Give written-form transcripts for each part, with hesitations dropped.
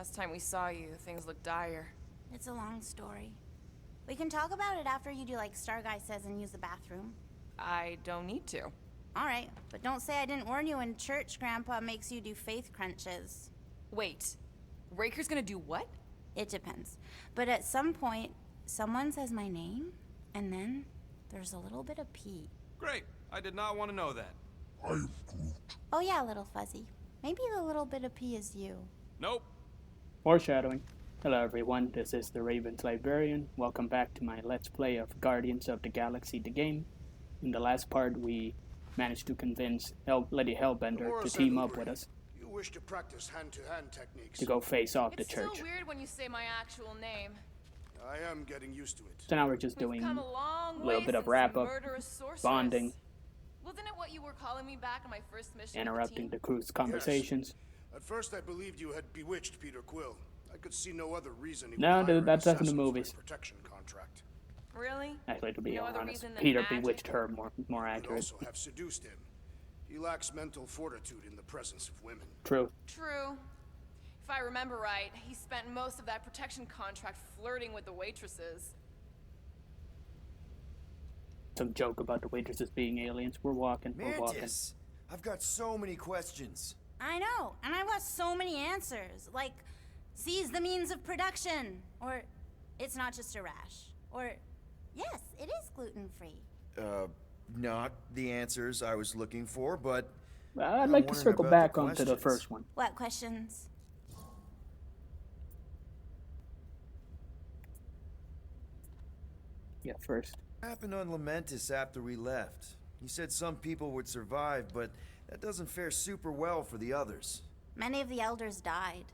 Last time we saw you, things looked dire. It's a long story. We can talk about it after you do like Star Guy says and use the bathroom. I don't need to. Alright, but don't say I didn't warn you in church Grandpa makes you do faith crunches. Wait, Raker's gonna do what? It depends. But at some point, someone says my name, and then there's a little bit of pee. Great. I did not want to know that. I am Groot. Oh yeah, little fuzzy. Maybe the little bit of pee is you. Nope. Foreshadowing. Hello everyone, this is the Raven's Librarian. Welcome back to my Let's Play of Guardians of the Galaxy, the game. In the last part, we managed to convince Lady Hellbender to team up with us. You wish to practice hand-to-hand techniques. To go face off the It's church. still weird when you say my actual name. I am getting used to it. So now we're just We've doing come a a long little way bit of since wrap-up, murderous sorceress. bonding, Wasn't it what you were calling me back on my first mission? interrupting the crew's conversations. At first I believed you had bewitched Peter Quill. I could see no other reason he would No, hire an that's in the assassin for movies. a protection contract. Really? Actually, to be No other honest, reason than Peter magic? bewitched her more You would accurate. also have seduced him. He lacks mental fortitude in the presence of women. True. True. If I remember right, he spent most of that protection contract flirting with the waitresses. Some joke about the waitresses being aliens. We're walking. Mantis, I've got so many questions. I know, and I've got so many answers. Like, seize the means of production. Or, it's not just a rash. Or, yes, it is gluten-free. Not the answers I was looking for, but I'd I'm like to wondering circle about back the onto the questions. first one. What questions? Yeah, first. what happened on Lamentis after we left? You said some people would survive, but that doesn't fare super well for the others. Many of the elders died.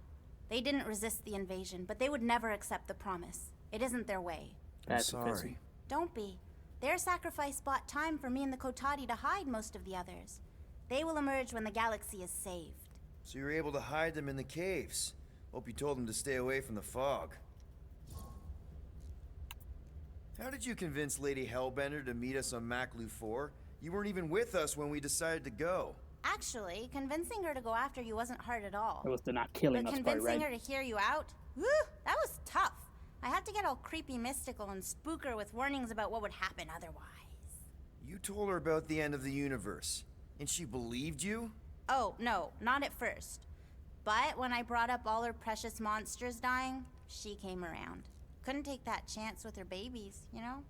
They didn't resist the invasion, but they would never accept the promise. It isn't their way. I'm That's sorry. Don't be. Their sacrifice bought time for me and the Kotati to hide most of the others. They will emerge when the galaxy is saved. So you were able to hide them in the caves. Hope you told them to stay away from the fog. How did you convince Lady Hellbender to meet us on Maklu 4? You weren't even with us when we decided to go. Actually, convincing her to go after you wasn't hard at all. It was the not killing But us part, convincing right? her to hear you out? Whew, that was tough. I had to get all creepy mystical and spook her with warnings about what would happen otherwise. You told her about the end of the universe, and she believed you? Oh, no, not at first. But when I brought up all her precious monsters dying, she came around. Couldn't take that chance with her babies, you know?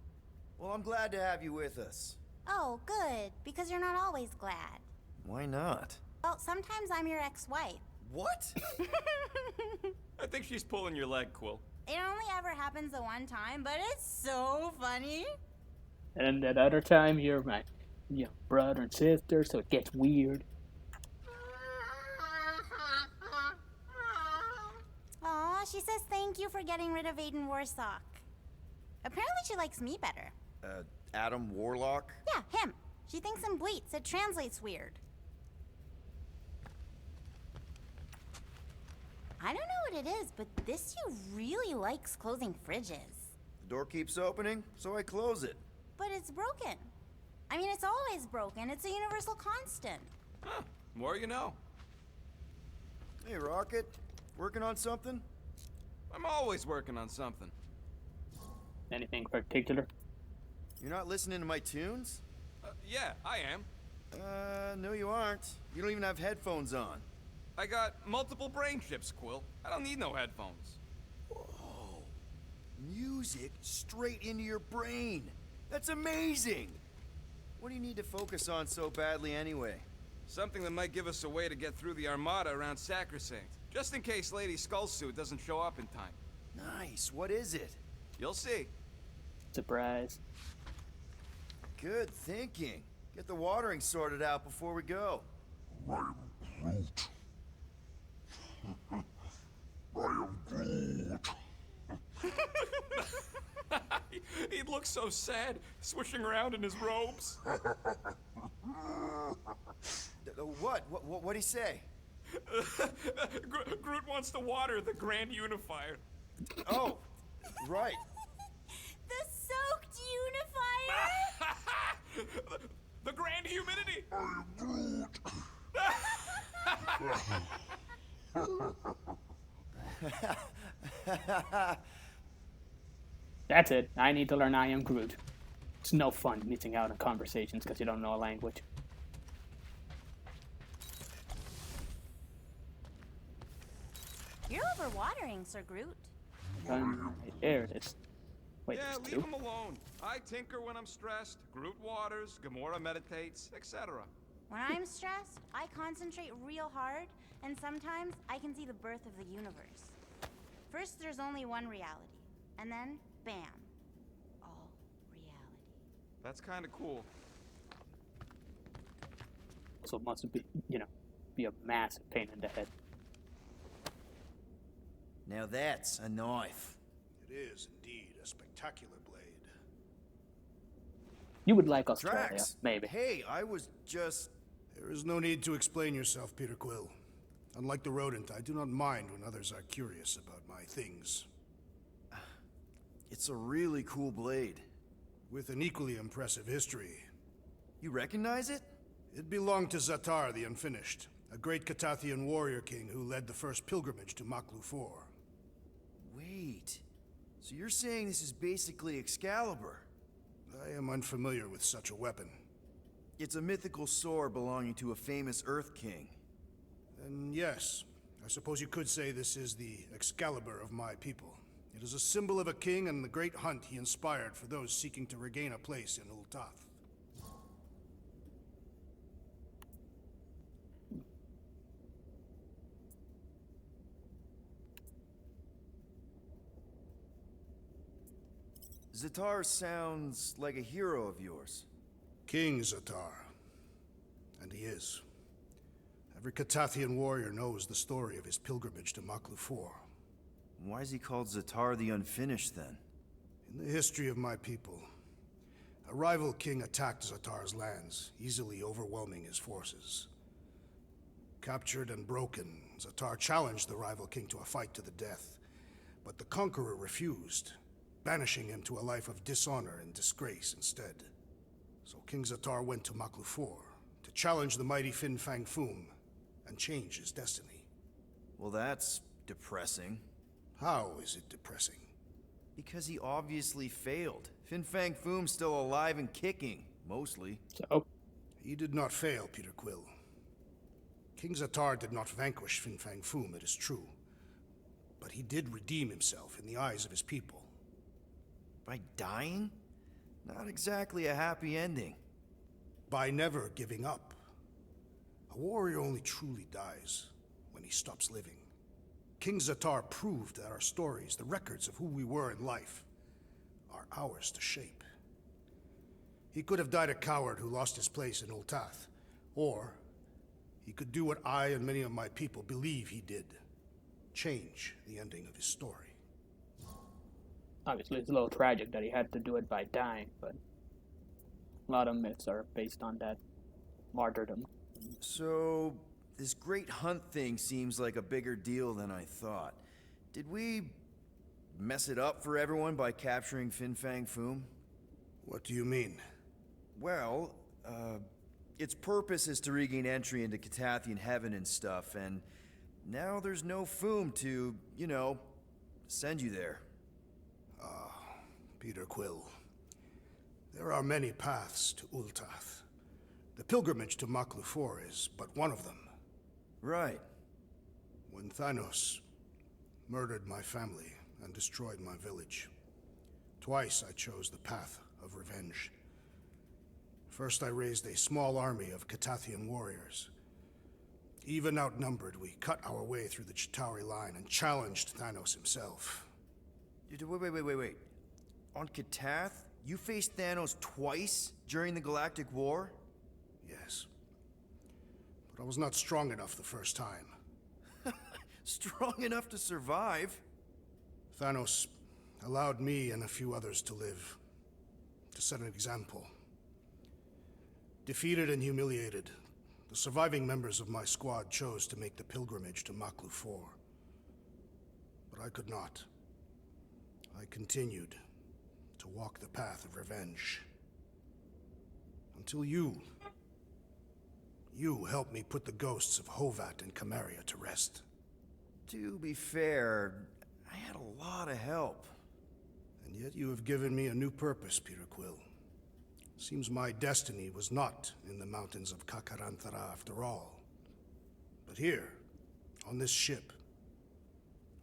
Well, I'm glad to have you with us. Oh, good, because you're not always glad. Why not? Well, sometimes I'm your ex-wife. What? I think she's pulling your leg, Quill. It only ever happens the one time, but it's so funny. And that other time, you're my brother and sister, so it gets weird. Aw, she says thank you for getting rid of Aiden Warsock. Apparently she likes me better. Adam Warlock? Yeah, him. She thinks him bleats. It translates weird. I don't know what it is, but this you really likes closing fridges. The door keeps opening, so I close it. But it's broken. I mean, it's always broken. It's a universal constant. Huh. More you know. Hey, Rocket. Working on something? I'm always working on something. Anything particular? You're not listening to my tunes? Yeah, I am. No you aren't. You don't even have headphones on. I got multiple brain chips, Quill. I don't need no headphones. Whoa. Music straight into your brain. That's amazing! What do you need to focus on so badly anyway? Something that might give us a way to get through the Armada around Sacrosanct. Just in case Lady Skullsuit doesn't show up in time. Nice, what is it? You'll see. Surprise. Good thinking. Get the watering sorted out before we go. I am Groot. I am Groot. He looks so sad, swishing around in his robes. What'd he say? Groot wants to water the Grand Unifier. Oh, right. The soaked unifier? The Grand Humidity! I am Groot. That's it. I need to learn I am Groot. It's no fun missing out on conversations because you don't know a language. You're overwatering, Sir Groot. There it is. Wait, Yeah, there's leave two? him alone. I tinker when I'm stressed, Groot waters, Gamora meditates, etc. When I'm stressed, I concentrate real hard, and sometimes I can see the birth of the universe. First, there's only one reality, and then, bam, all reality. That's kind of cool. So it must be, be a massive pain in the head. Now that's a knife. It is indeed a spectacular blade. You would like Australia, Drax, maybe. Hey, I was just... There is no need to explain yourself, Peter Quill. Unlike the rodent, I do not mind when others are curious about my things. It's a really cool blade. With an equally impressive history. You recognize it? It belonged to Zatar the Unfinished, a great Catathian warrior king who led the first pilgrimage to Maklu 4. Wait. So you're saying this is basically Excalibur? I am unfamiliar with such a weapon. It's a mythical sword belonging to a famous Earth King. And yes, I suppose you could say this is the Excalibur of my people. It is a symbol of a king and the great hunt he inspired for those seeking to regain a place in Ultath. Zatar sounds like a hero of yours. King Zatar. And he is. Every Catathian warrior knows the story of his pilgrimage to Maklu 4. Why is he called Zatar the Unfinished, then? In the history of my people, a rival king attacked Zatar's lands, easily overwhelming his forces. Captured and broken, Zatar challenged the rival king to a fight to the death, but the conqueror refused, banishing him to a life of dishonor and disgrace instead. So King Zatar went to Maklu 4 to challenge the mighty Fin Fang Foom and change his destiny. Well, that's depressing. How is it depressing? Because he obviously failed. Fin Fang Foom's still alive and kicking, mostly. So, He did not fail, Peter Quill. King Zatar did not vanquish Fin Fang Foom, it is true. But he did redeem himself in the eyes of his people. By dying? Not exactly a happy ending. By never giving up. A warrior only truly dies when he stops living. King Zatar proved that our stories, the records of who we were in life, are ours to shape. He could have died a coward who lost his place in Ultath, or he could do what I and many of my people believe he did. Change the ending of his story. obviously, it's a little tragic that he had to do it by dying, but a lot of myths are based on that martyrdom. So, this great hunt thing seems like a bigger deal than I thought. Did we mess it up for everyone by capturing Fin Fang Foom? What do you mean? Well, its purpose is to regain entry into Catathian heaven and stuff, and now there's no Foom to, send you there. Peter Quill. There are many paths to Ultath. The pilgrimage to Maklu 4 is but one of them. Right. When Thanos murdered my family and destroyed my village, twice I chose the path of revenge. First, I raised a small army of Catathian warriors. Even outnumbered, we cut our way through the Chitauri line and challenged Thanos himself. Wait. On Katath, you faced Thanos twice during the Galactic War? Yes. But I was not strong enough the first time. Strong enough to survive? Thanos allowed me and a few others to live, to set an example. Defeated and humiliated, the surviving members of my squad chose to make the pilgrimage to Maklu 4. But I could not. I continued to walk the path of revenge. Until you helped me put the ghosts of Hovat and Camarria to rest. To be fair, I had a lot of help. And yet you have given me a new purpose, Peter Quill. Seems my destiny was not in the mountains of Kakarantara after all. But here, on this ship,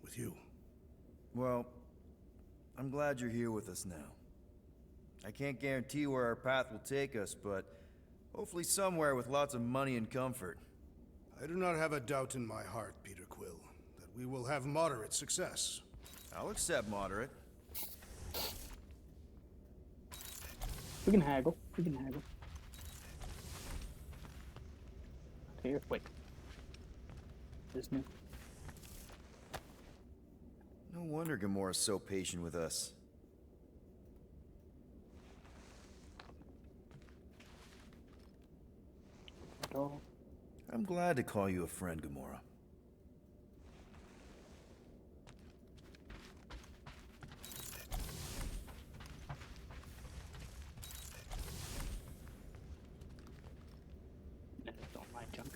with you. Well, I'm glad you're here with us now. I can't guarantee where our path will take us, but hopefully somewhere with lots of money and comfort. I do not have a doubt in my heart, Peter Quill, that we will have moderate success. I'll accept moderate. We can haggle. We can haggle. Here, wait. This new. No wonder Gamora's so patient with us. Oh, I'm glad to call you a friend, Gamora. don't mind junk.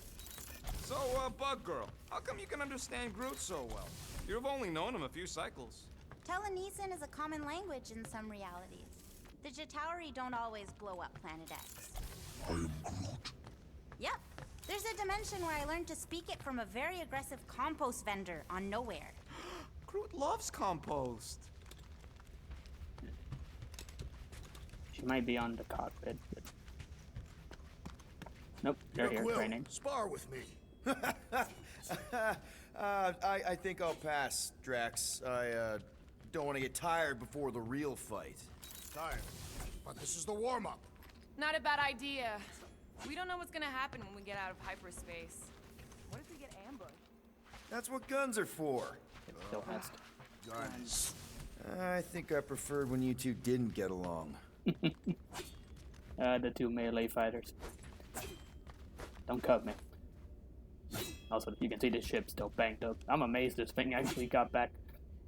So, Bug Girl, how come you can understand Groot so well? You've only known him a few cycles. Telenesin is a common language in some realities. The Chitauri don't always blow up Planet X. I am Groot. Yep. There's a dimension where I learned to speak it from a very aggressive compost vendor on Nowhere. Groot loves compost. She might be on the cockpit, but... Nope, they're Peter here Quill, training. spar with me. I think I'll pass, Drax. I don't want to get tired before the real fight. Tired. But this is the warm-up. Not a bad idea. We don't know what's gonna happen when we get out of hyperspace. What if we get ambushed? That's what guns are for. It still has to. Guns. I think I preferred when you two didn't get along. The two melee fighters. Don't cut me. Also, you can see the ship still banked up. I'm amazed this thing actually got back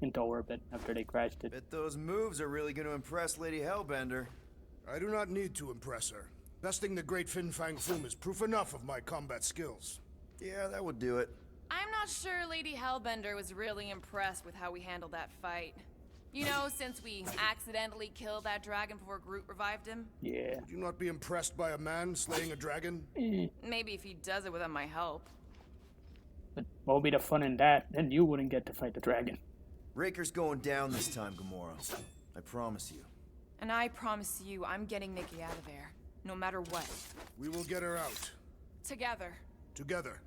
into orbit after they crashed it. Bet those moves are really going to impress Lady Hellbender. I do not need to impress her. Besting the great Fin Fang Foom is proof enough of my combat skills. Yeah, that would do it. I'm not sure Lady Hellbender was really impressed with how we handled that fight. You know, since we accidentally killed that dragon before Groot revived him. Yeah. Would you not be impressed by a man slaying a dragon? Maybe if he does it without my help. But what would be the fun in that? Then you wouldn't get to fight the dragon. Raker's going down this time, Gamora. I promise you. And I promise you, I'm getting Nikki out of there. No matter what. We will get her out. Together. Together.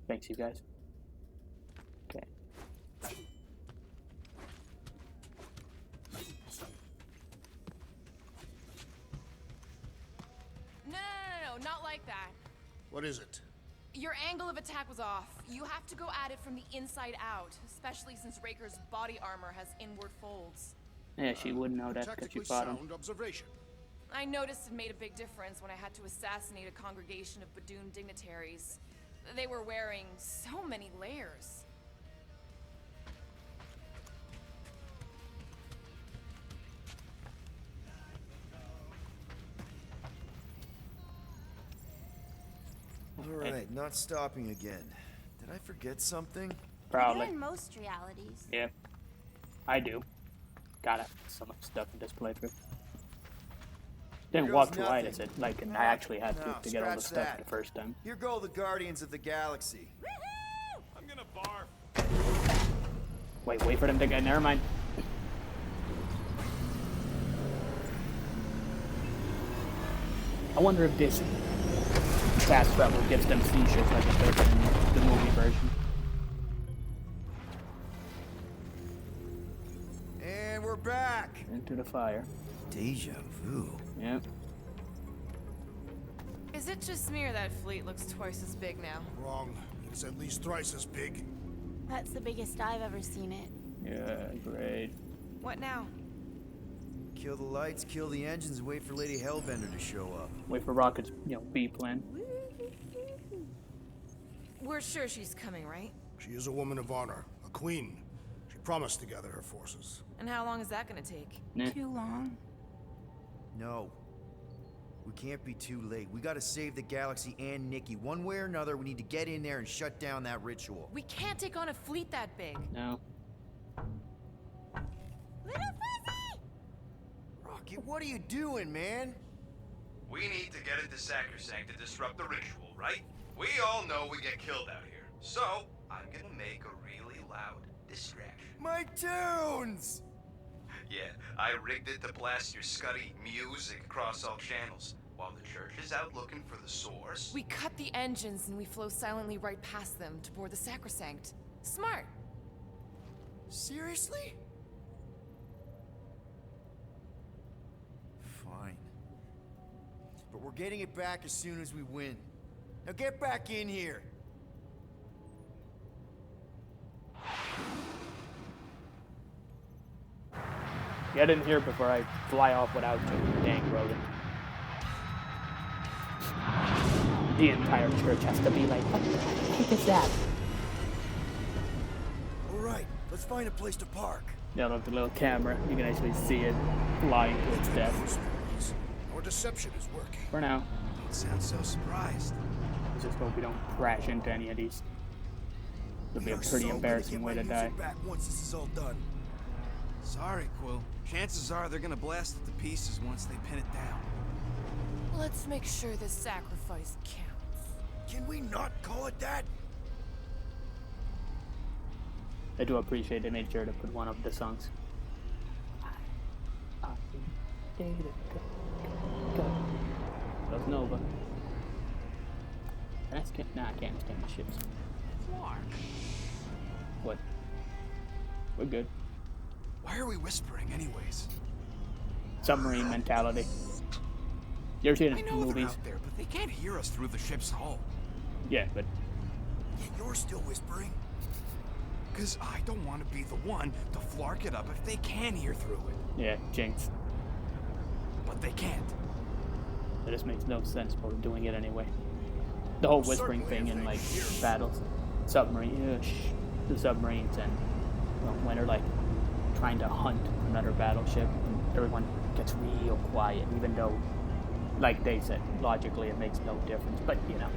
Thanks, you guys. Okay. No, not like that. What is it? Your angle of attack was off. You have to go at it from the inside out, especially since Raker's body armor has inward folds. Yeah, she wouldn't know that because she Tactically fought him. sound observation. I noticed it made a big difference when I had to assassinate a congregation of Badoon dignitaries. They were wearing so many layers. Alright, not stopping again. Did I forget something? Probably. In most realities. Yeah. I do. Gotta some stuff in this playthrough. Didn't Here walk goes through nothing. Eidos, like, and I actually had No, to get all the scratch stuff that. the first time. Here go the Guardians of the Galaxy. I'm gonna barf. Wait for them to get. Never mind. I wonder if this fast travel gives them seizures like it does in the movie version. And we're back. Into the fire. Deja vu. Yep. Is it just me or that fleet looks twice as big now? Wrong. It's at least thrice as big. That's the biggest I've ever seen it. Yeah, great. What now? Kill the lights, kill the engines, and wait for Lady Hellbender to show up. Wait for Rocket's, B plan. We're sure she's coming, right? She is a woman of honor, a queen. She promised to gather her forces. And how long is that gonna take? Nah. Too long. No. We can't be too late. We gotta save the galaxy and Nikki. One way or another, we need to get in there and shut down that ritual. We can't take on a fleet that big. No. Little Fuzzy! Rocket, what are you doing, man? We need to get into Sacrosanct to disrupt the ritual, right? We all know we get killed out here. So, I'm gonna make a really loud distraction. My tunes! Yeah, I rigged it to blast your scuddy music across all channels. While the church is out looking for the source... We cut the engines and we flow silently right past them to board the Sacrosanct. Smart. Seriously? Fine. But we're getting it back as soon as we win. Now get back in here. Get in here before I fly off without you, dang Rogan. The entire church has to be like, what the heck is that? Alright, let's find a place to park. Down with the little camera, you can actually see it flying to its death. Our deception is working. For now, Don't sound so surprised. let's just hope we don't crash into any of these. It'll be a pretty embarrassing way to die. Back once this is all done. Sorry, Quill. Chances are they're gonna blast it to pieces once they pin it down. Let's make sure this sacrifice counts. Can we not call it that? I do appreciate they made sure to put one of the songs. That's Nova. Can I scan? Nah, I can't scan the ships. What? We're good. Why are we whispering anyways? Submarine mentality. You ever seen I it in know they're movies? out there, but they can't hear us through the ship's hull. Yeah, but Yet you're still whispering. Cause I don't want to be the one to flark it up if they can hear through it. yeah, Jinx. But they can't. It just makes no sense for doing it anyway. The whole whispering thing in like battles, the submarines, and when they're like trying to hunt another battleship, and everyone gets real quiet, even though, like they said, logically it makes no difference. But you know,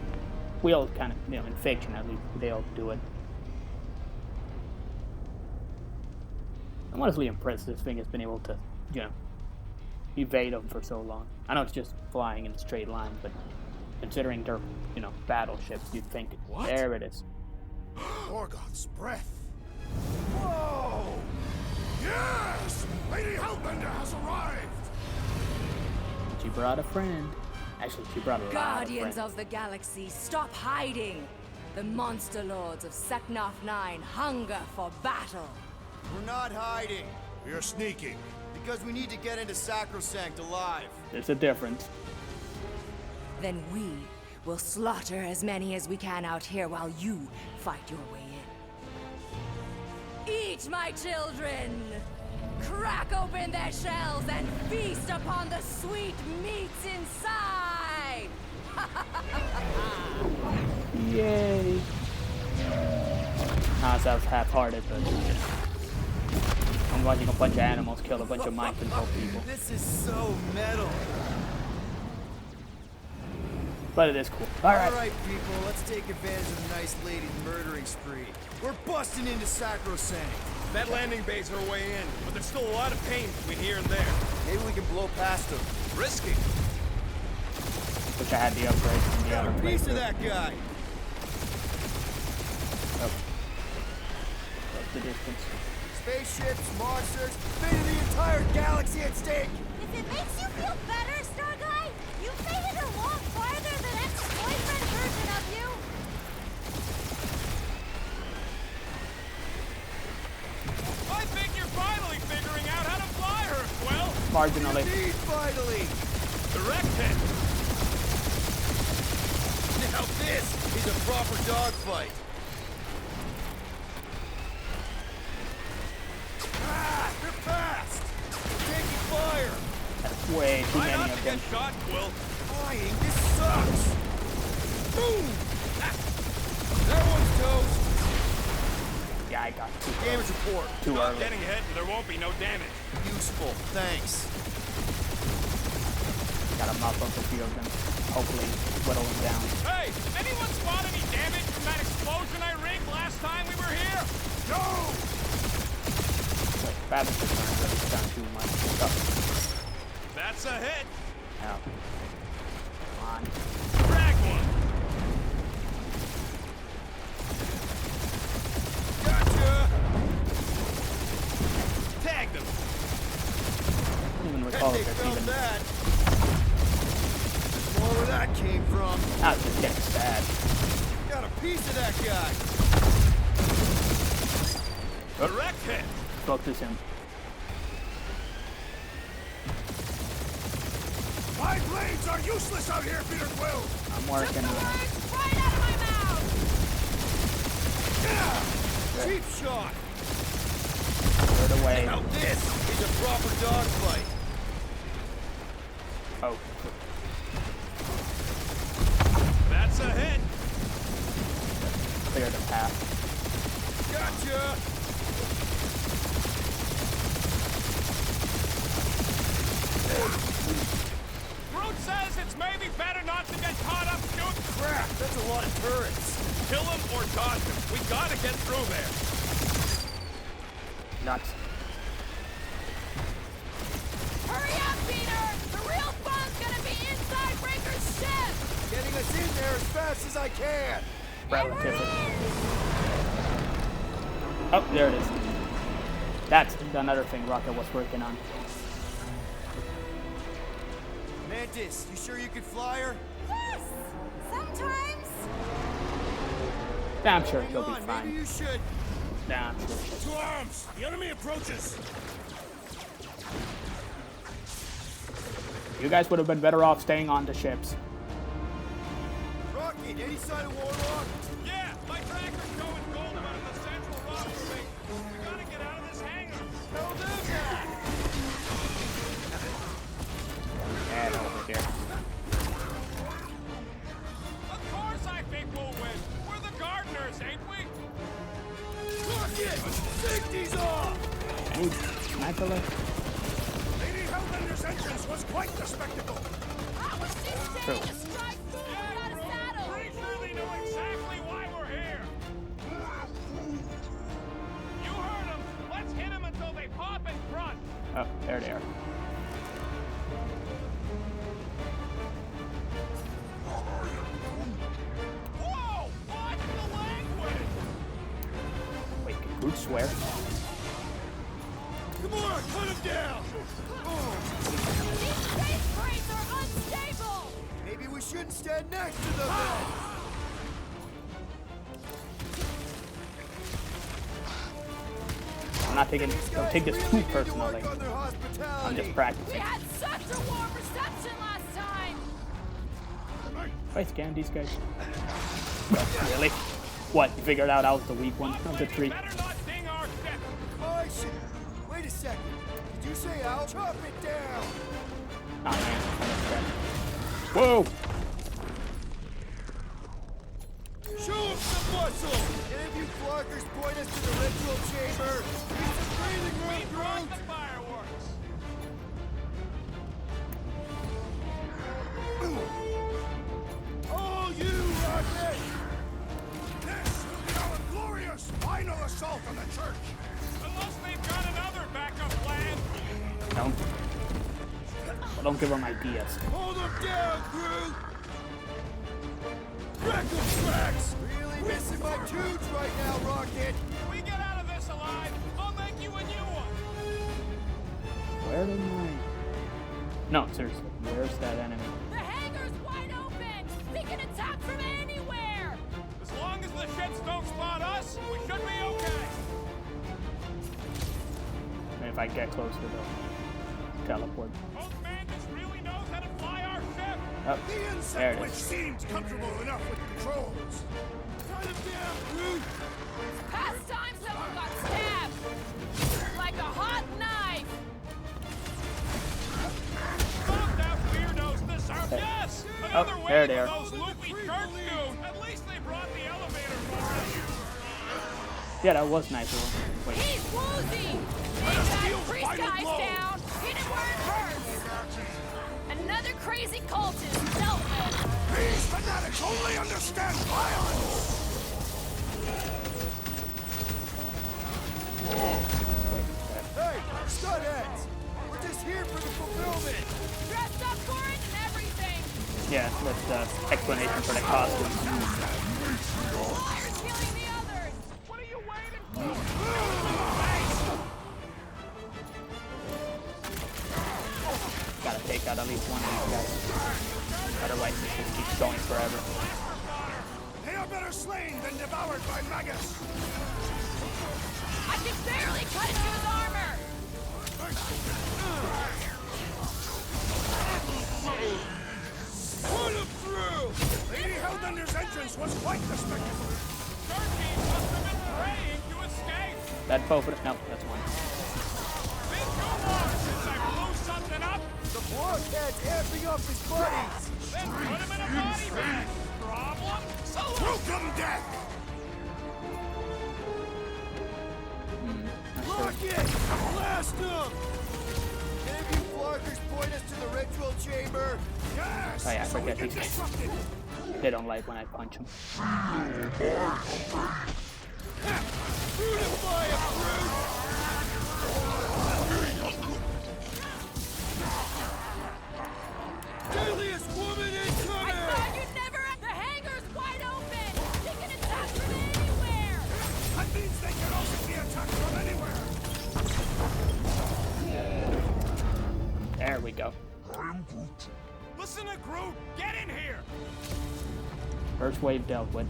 we all kind of, in fiction at least, they all do it. I'm honestly impressed this thing has been able to, evade them for so long. I know it's just flying in a straight line, but considering they're, battleships, you'd think, What? there it is. Morgoth's breath. Whoa! Yes! Lady Hellbender has arrived! She brought a friend. Actually, she brought a lot of Guardians friends. of the Galaxy, stop hiding! The monster lords of Seknarf 9 hunger for battle. We're not hiding. We are sneaking. Because we need to get into Sacrosanct alive. There's a difference. Then we will slaughter as many as we can out here while you fight your way in. Eat, my children! Crack open their shells and feast upon the sweet meats inside! Yay! Nah, sounds half-hearted, but I'm watching a bunch of animals kill a bunch of mind control people. This is so metal. But it is cool. Alright. Alright, people, let's take advantage of the nice lady's murdering spree. We're busting into Sacrosanct. That landing bay's our way in, but there's still a lot of pain between here and there. Maybe we can blow past them. Risky. Wish I had the upgrade from the Got other a piece playthrough. of that guy. Oh. That's the distance. Spaceships, monsters, fate of the entire galaxy at stake. If it makes you feel better, Star Guy, you made it a lot farther than ex-boyfriend version of you. I think you're finally figuring out how to fly her, Quill. Marginally. Indeed, finally. Direct hit. Now this is a proper dogfight. Ah, they're fast. They're taking fire. That's way too Try many not of to them. get shot, Quill. Flying, this sucks. Boom. That one's toast. Yeah, I got too Damage report. too Stop early. getting hit and there won't be no damage. Useful, thanks. Gotta mop up a few of them. Hopefully whittle them down. Hey, anyone spot any damage from that explosion I rigged last time we were here? No! Wait, Babbitt's just not really done too much. That's a hit. Now. Come on. Drag one. Gotcha. Tag them. I don't even recall if there's even... that. More where that came from. Now it's just getting sad. Got a piece of that guy. Direct hit. Focus him. My blades are useless out here, Peter Quill! I'm working on it. Right out of my mouth! Cheap shot. Clear it away. Now this is a proper dogfight. Oh. That's a hit. Clear the path. Gotcha. Groot says it's maybe better not to get caught up shooting. Crap, that's a lot of turrets. Kill him or dodge him. We gotta get through there. Nuts. Hurry up, Peter! The real fun's gonna be inside Breaker's ship! Getting us in there as fast as I can. Relatively. Oh, there it is. That's another thing Rocket was working on. Mantis, you sure you could fly her? Yes! Sometimes. Yeah, I'm sure Hang he'll be on, fine. maybe you should. Nah, I'm sure. To arms! The enemy approaches! You guys would have been better off staying on the ships. Rocket, any sign of Warlock? Yeah, my tracker's going gold about the central rock formation. We gotta get out of this hangar. Hell do that! Head over here. Of course I think we'll win. We're the gardeners, ain't we? Rocket! Safety's off! Any sniper left? Lady Hellbender's entrance was quite the spectacle! How was she True. standing to strike through without a saddle? Pretty sure they know exactly why we're here. You heard them. Let's hit them until they pop in front. Oh, there they are. Whoa! Watch the language! Wait, can Groot swear? Come on, cut him down! These space crates are unstable! Maybe we shouldn't stand next to them then. I'm not taking. Don't take this too personally. I'm just We practicing. had such a warm reception last time! If I scan these guys. Really? What? You figured out I was the weak one of the three? Better not ding our ship. My shit. Wait a second. Did you say I'll chop it down? Oh man. Whoa! Show him some muscle! And if you flockers point us to the ritual chamber, need some breathing room, We brought Groot! the fireworks. Oh, you, Rocket! This will be our glorious final assault on the church! Unless they've got another backup plan. Don't give them ideas. Hold him down, Groot! Wreckle tracks! Really missing my tunes right now, Rocket! We get out of this alive, I'll make you a new one. Where am I? No, seriously. Where's that enemy? The hangar's wide open! They can attack from anywhere! As long as the ships don't spot us, we should be okay. Maybe if I get closer, they'll teleport. Hope Mantis really knows how to fly our ship. Oh, The there insect it which is. seemed comfortable enough with controls. Cut him down, Groot! Past time someone got stabbed! Like a hot knife! Fuck that weirdos deserve. Yes! Another Oh, there wave they of are. those loopy church dudes. At least they brought the elevator for us. Yeah, that was nice of them. Wait, He's woozy! Take that priest guy's down! Hit him where it hurts! And Another crazy cultist dealt with. These fanatics only understand violence! Hey, Stunheads! We're just here for the fulfillment! Dressed up for it and everything. Yeah, that's the explanation for the costume. Flyers killing the others. What are you waiting for? Gotta take out at least one of these guys. Otherwise, it just keeps going forever. They are better slain than devoured by maggots! I can barely cut into his armor. Put him through! Lady Hellbender's entrance was quite the spectacle! Turkey must have been praying to escape! That both of them. No, that's one. Been too long since I blew something up! The blockhead's amping up his buddies! Then put him in a body bag! Problem solved! Welcome, death! Lock it! Blast him! Can of you flarkers point us to the ritual chamber? Yes! Oh yeah, I so we forget can these guys. disrupt it! They don't like when I punch them. Beautify him, brute! Deadliest woman I incoming! thought you'd never. The hangar's wide open. They can attack from anywhere. That means they can also be attacked from anywhere! There we go. Listen to Groot! Get in here! First wave dealt with.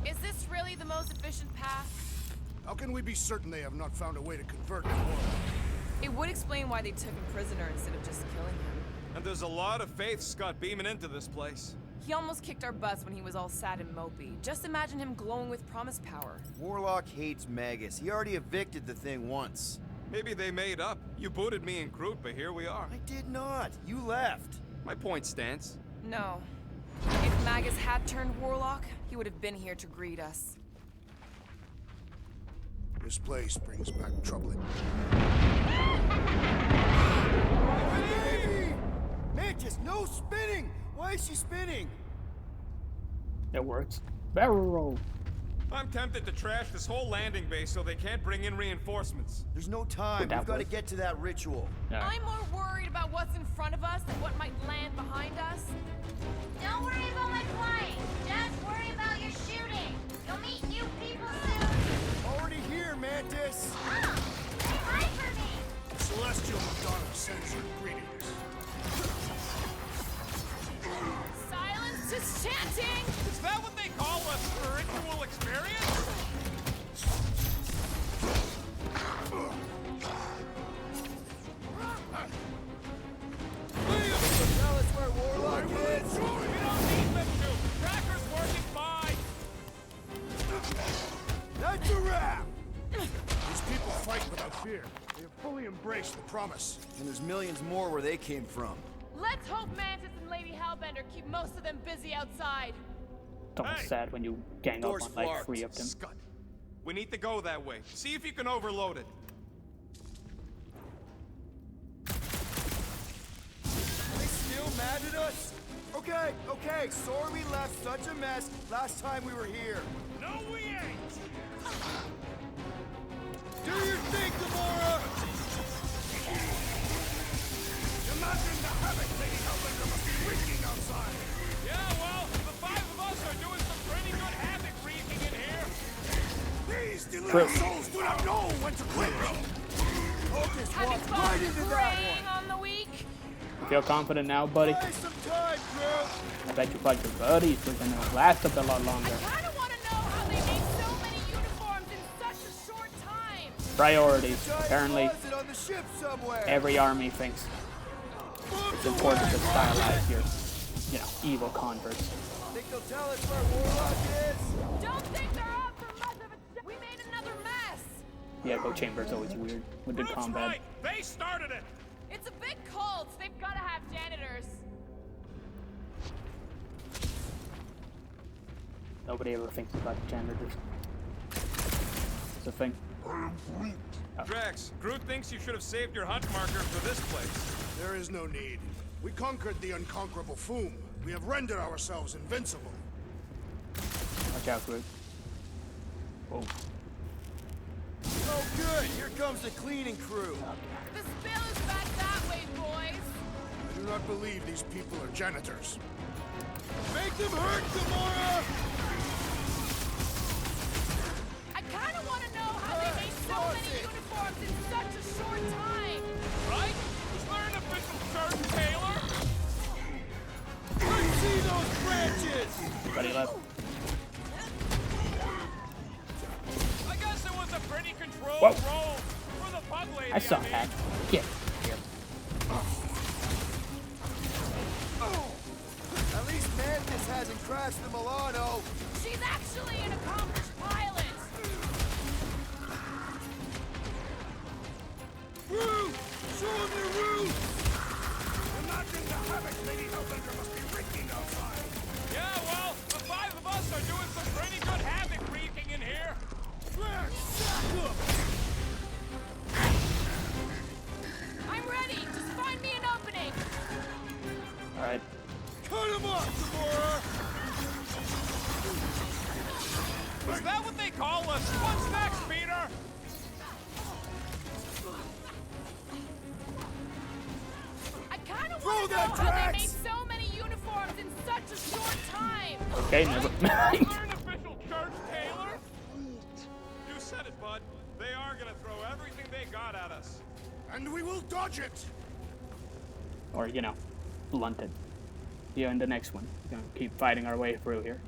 Is this really the most efficient path? How can we be certain they have not found a way to convert the war? It would explain why they took him prisoner instead of just killing him. And there's a lot of faith Scott beaming into this place. He almost kicked our butts when he was all sad and mopey. Just imagine him glowing with promise power. Warlock hates Magus. He already evicted the thing once. Maybe they made up. You booted me and Groot, but here we are. I did not. You left. My point stands. No. If Magus had turned warlock, he would have been here to greet us. This place brings back trouble. Baby! Mantis, no spinning! Why is she spinning? It works. Barrel roll. I'm tempted to trash this whole landing base so they can't bring in reinforcements. There's no time. That We've got to work? get to that ritual. Alright. I'm more worried about what's in front of us than what might land behind us. Don't worry about my flying. Just worry about your shooting. You'll meet new people soon. Already here, Mantis. Ah, say hi for me. Celestial Madonna sends her greetings. Silence is chanting! Is that what they call a spiritual experience? Tell us where Warlock is. We don't need them to. Tracker's working fine. That's a wrap. These people fight without fear. They have fully embraced the promise. And there's millions more where they came from. Let's hope Mantis and Lady Hellbender keep most of them busy outside. It's almost Hey! sad when you gang up Door's on like locked. 3 of them. Scud. We need to go that way. See if you can overload it. Are they still mad at us? Okay. Sorry we left such a mess last time we were here. No, we ain't. Do your thing, Gamora! Imagine the havoc Lady Hellbender must be wreaking outside. Yeah, well, the 5 of us are doing some pretty good havoc wreaking in here. These deluded souls do not know when to quit. Focus, Having walk fun right into that preying one. on the weak? You feel confident now, buddy? Buy some time, Groot. I bet you fought your buddies. We're gonna last up a lot longer. I kinda wanna know how they made so many uniforms in such a short time. Priorities. Giant Apparently, closet on the ship somewhere. every army thinks it's important to stylize your, evil converts. Think they'll tell us where Warlock is? Don't think they're out for much of a... We made another mess. The echo chamber is always weird with the Groot's combat. right. They started it. It's a big cult. They've gotta have janitors. Nobody ever thinks about janitors. the thing. Drax, Groot thinks you should have saved your hunt marker for this place. There is no need. We conquered the unconquerable Foom. We have rendered ourselves invincible. Watch out, Groot. Whoa. Oh, good. Here comes the cleaning crew. The spill is back that way, boys. I do not believe these people are janitors. Make them hurt, Gamora! I kind of want to know how they made so many uniforms in such a short time. Right? Is there an official church, Taylor? I see those branches! Buddy left. I guess it was a pretty controlled Whoa. roll for the pug lady. I saw mean. that. Get here. At least Mantis hasn't crashed the Milano. She's actually an accomplished pilot. Groot! Show them your roots! Imagine the havoc Lady Hellbender must be wreaking outside. Yeah, well, the five of us are doing some pretty good havoc wreaking in here. Drax, sack up! I'm ready. Just find me an opening. Alright. Cut him off, Gamora! Is that what they call us? What's next, Peter? I kind of Throw want to know that, how they Drax! made so many uniforms in such a short time. Okay, never Is mind. there an official church, Taylor? You said it, bud. They are gonna throw everything they got at us. And we will dodge it. Or, you know, blunt it. See you in the next one. We're gonna keep fighting our way through here.